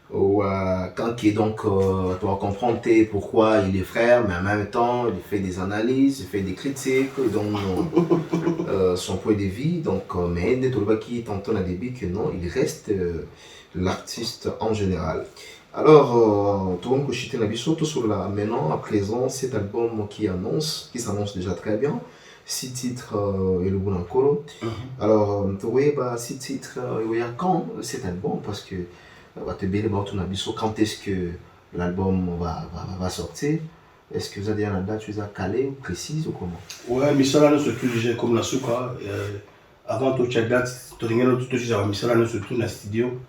Quand qui est donc, tu vas comprendre pourquoi il est frère, mais en même temps, il fait des analyses, il fait des critiques, il donne son point de vue. Donc, mais dès qui t'entend à début que non, il reste l'artiste en général. Alors, tout le monde peut la surtout sur la maintenant, à présent, cet album qui s'annonce déjà très bien. 6 titres et le bon encore. Alors, tu vois, 6 titres, il y a quand cet album parce que quand est-ce que l'album va sortir? Est-ce que vous avez une date calée, précise ou comment? Ouais, mais ça là, nous sommes comme la souka. Avant toute cette date, tout nous se trouve dans le studio.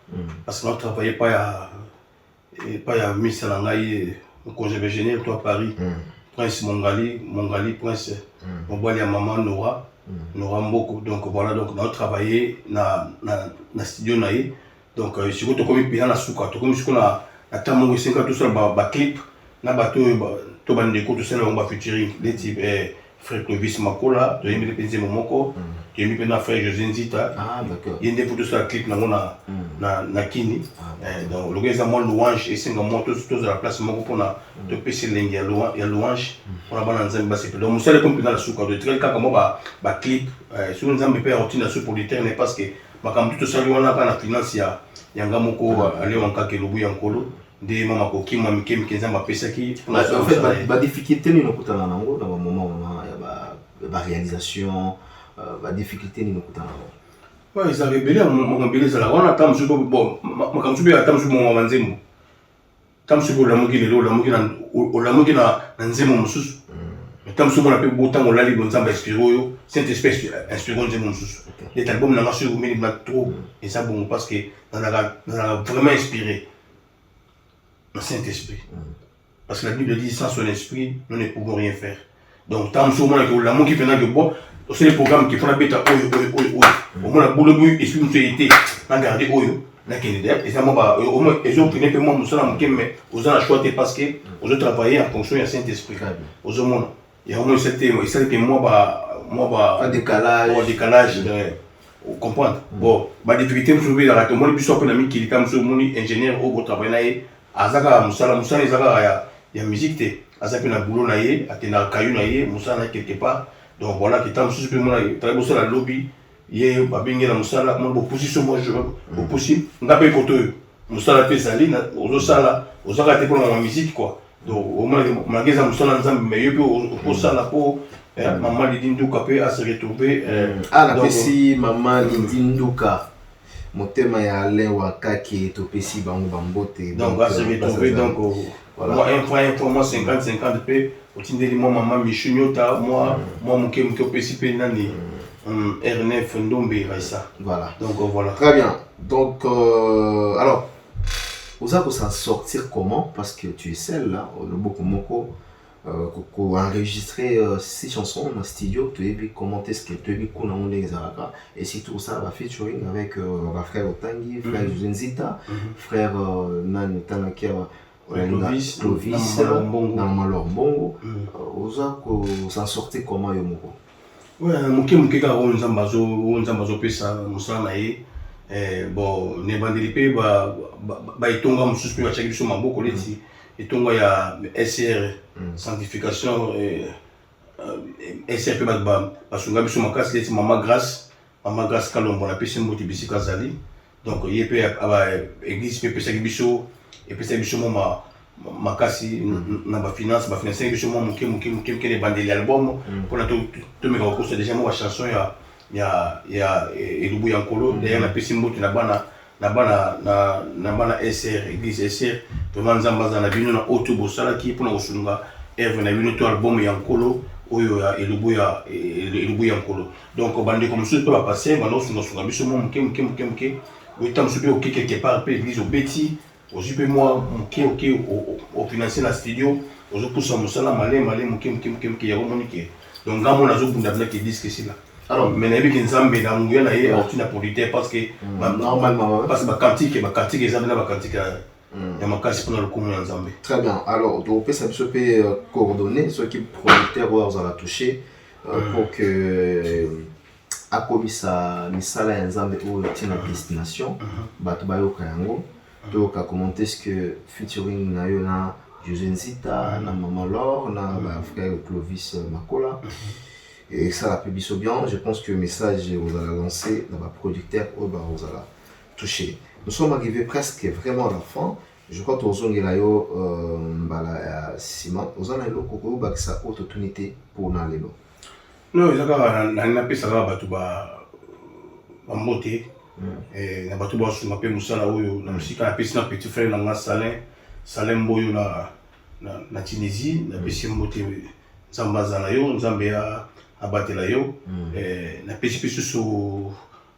Parce qu'on ne travaillait pas à Missalangaï, au congé végénal, toi à Paris. Prince Mongali, Prince Mobali à Maman Nora Mboko. Donc voilà, donc on a travaillé dans le studio. Donc, si vous avez un peu de souka, si vous avez un peu de souka, vous avez un clip, vous avez un peu de souka, vous avez un featuring, des types Frère Clovis Makola, vous avez un peu de Momoko, vous avez un peu de Frère José Nzita. Ah, d'accord. Il y a des photos sur le clip, na Kini. Donc, le gars, il y a un louange, et c'est un peu de la place, pour te passer il y a louange, pour la bonne ensemble. Donc, vous savez comme dans la souka, de très cas comme un clip, si vous avez un peu de souka pour l'éternel, parce que tout ça, on a la finance, il y a un gars aller en cas que le bouillon colo des mamans qui m'ont mis qui ont pesa qui en fait la difficulté nous coûte dans le moment il y a la réalisation la difficulté nous coûte ouais ils avaient belé mon belé ça là on attend je bon comme tu peux attendre mon manzemo tam sur la moki le la moki na nzemo mususu tam sur la pe botan on la li bon samba espiro cette espèce inspirant nzemo mususu les albums n'a marché au milieu trop et ça bon parce que on a vraiment inspiré le Saint-Esprit. Parce que la Bible dit sans son esprit, nous ne pouvons rien faire. Donc, tant que l'amour qui fait que bon, c'est les programmes qui font la bête à au moins la boule de esprit nous été regardé oyo na Kennedy et ça moi au moins ils ont pris un peu moins nous sommes mais aux gens choisi parce que aux autres travailler en fonction du Saint-Esprit. Aux hommes il y a au moins c'était que moi un décalage vous comprenez bon bah difficulté me trouver dans la moi le plus souvent ami qui est comme ce mon ingénieur au travail azaka musala ezaka ya musique te azaka na boulot na ye atena kayu na ye musala quelque part donc voilà qui tam susu pe mona très beau la lobby ye babingi na musala mo position moi je possible ngape koto musala pe sali na ozo sala ozaka te pour la musique quoi donc au moins mageza musala nzambe mais yo po sala po maman Lidinduka peut à se retrouver la pesi maman Lidinduka motema ya Alain Wakaki to pesi bango bambote donc à se retrouver donc voilà moi 50 p otindeli moi maman Michunyota moi moke pesi pe nani R9 Ndombe Raissa voilà donc voilà très bien donc alors vous allez s'en sortir comment parce que tu es seul là le beaucoup moko enregistrer 6 chansons dans le studio, tu as vu comment est-ce que tu as vu qu'on a un exaraka et si tout ça va featuring avec frère Otangi, frère Zenzita, frère Nan Tanakia, Clovis, Namalor Bongo, vous allez s'en sortir comment yomoko? Ouais, muke ka onzambazo pesa musala na ye. Bon, ne bandeli pe ba itonga mususu pe bachaki biso maboko leti itonga ya SR sanctification SR pe ba sunga biso makasi leti Mama Grâce Kalombo na pesi mboti bisika zali. Donc ye pe aba église pe pesa biso et pesa biso mama makasi na ba finance biso muke ne bandeli album pour na to me ko déjà mo chanson ya elubu ya nkolo d'ailleurs na pesi mbote na bana SR église SR vraiment nzambaza na bino na auto bosala ki pour na kosunga eve na bino to album ya nkolo oyo ya elubu ya nkolo donc bande comme ça peut pas passer maintenant sunga biso mo muke le temps se peut OK quelque part pe église au beti aussi pe moi OK au financer la studio aux pousse musala malé muke ya monique donc ngamo na zo bunda black disque c'est là. Alors, mais n'avez qu'une zambe dans mon gars et on a producteur parce que normalement parce que ma cantique est zambe na cantique ya makasi pour le commun en zambe. Très bien. Alors, donc peut ça peut coordonner ceux qui producteur ou à toucher pour que à comme ça misala en zambe ou tient la destination batu bayo kayango donc à commenter ce que featuring na yo na José Nzita na Maman Laure na frère Clovis Makola. Et ça la publie bien, je pense que le message vous allez lancer dans ma producteur ou vous allez toucher. Nous sommes arrivés presque vraiment à la fin. Je crois que nous avons Simon, nous avons une opportunité pour nous aller. Non, il y a un peu ça va en beauté. Et il y a un peu de musala où la musique a un petit frère dans Salem Boyo na Tunisie, la petit beauté Zambazana yo, Zambia abatela yo na pesi pesi su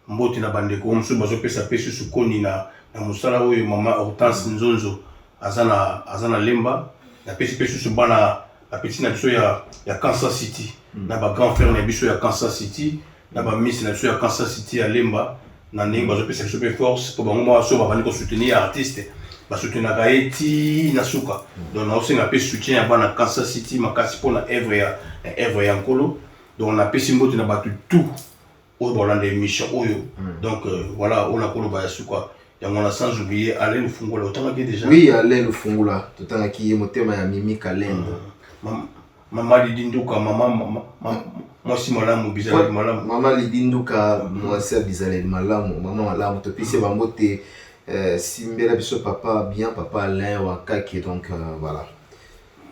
mboti na bandeko musu bazo pesa pesi su koni na musala oyo Mama Hortense Nzonzo azana lemba na pesi pesi su bana la petite na biso ya Kansas City na ba grand frère na biso ya Kansas City na ba miss na biso ya Kansas City ya lemba na ndenge bazo pesa biso pe force pour bango ba so ba bandi ko soutenir artiste ba soutenir gaeti na suka donc na aussi na pesi soutien ya bana Kansas City makasi pour na œuvre ya nkolo. Donc on a payé mbote na batu tout au Bolande émission oyo. Donc voilà, on a koloba yasu quoi. Et on a sans oublier Alain Lufungula autant que déjà. Oui, Alain Lufungula, tout en qui est motema ya Mimi Kalenda. Maman Lidinduka, maman moi si malamu bizarre malamu. Maman Lidinduka, moi c'est bizarre malamu, maman malamu to pisi ba mbote simbela biso papa bien papa Alain wakaki donc voilà.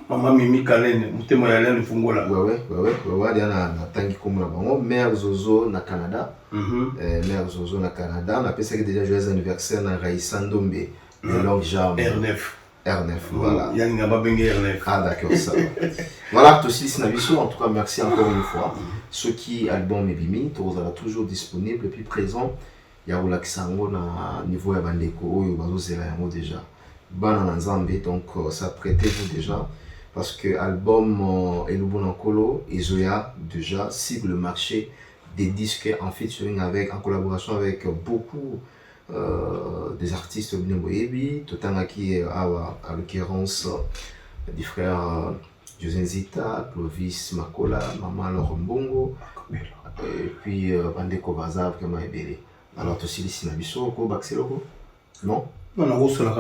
Maman Mimi Kalene, mutemo ya Alain Lufungula. Ouais, na tangi comme la bango, mère Zozo na Canada. Mère Zozo na Canada, on a pensé que déjà joyeux anniversaire na Raïssa Ndombe, de longue jambe. R9, voilà. Il y a une R9. Ah d'accord, ça. Voilà, tout aussi Sinabiso, en tout cas merci encore une fois. Ceux qui album et bimi, tu seras toujours disponible et puis présent. Il y a Ola Kisango na niveau ya bandeko, oyo bazo zela yango déjà. Bana na Nzambe, donc ça prêtez-vous déjà. Parce que l'album Elubu Nankolo, Ezoya déjà cible le marché des disques en featuring avec, en collaboration avec beaucoup des artistes Boyebi, Totanaki à l'occurrence des frères José Nzita, Clovis Makola, Maman Laure Mbongo, et puis Bandeko Bazav, Kama Ebele. Alors, tu sais, les Sinabiso, Baxeloko? Non? Non, non, c'est la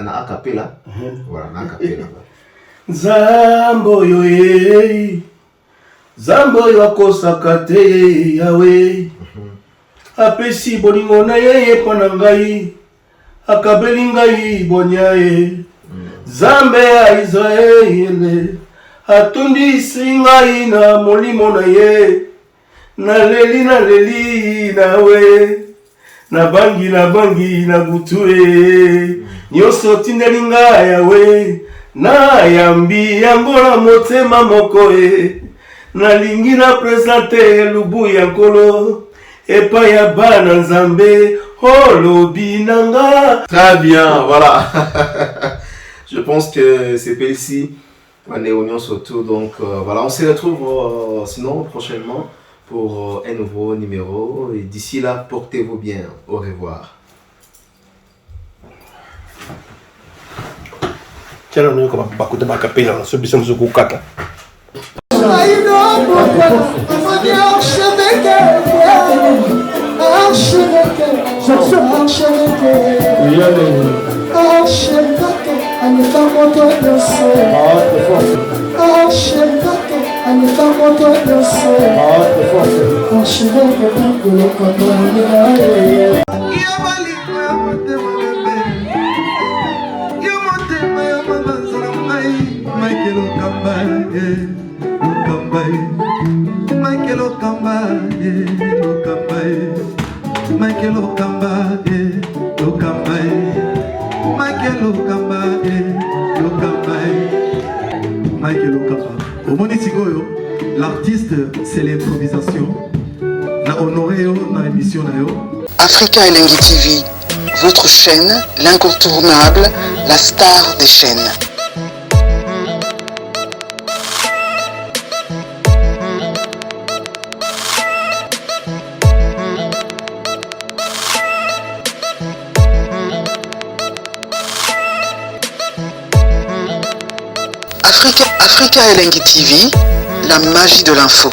na acapella. Voilà, na acapella. Zambo yo ye Zambo yo akosaka te yawe apesi bolingo na ye mpona ngai akabeli ngai bonya ye Zambe ya Israele atundisi ngai na molimo na ye naleli nawe nabangi na butue nyonso tindeli ngai yawe na yambi yango na motema moko nalingi na présente Elubu ya nkolo epa ya bana Nzambe olobi nanga. Très bien, voilà. Je pense que c'est ici on est union surtout donc voilà, on se retrouve sinon prochainement pour un nouveau numéro et d'ici là portez-vous bien, au revoir. Tiens, on est comme un bateau de Macapella, on se dit que c'est un peu L'artiste, c'est l'improvisation. Na honoré dans l'émission. Africa Elengi TV, votre chaîne, l'incontournable, la star des chaînes. Africa Elengi TV, la magie de l'info.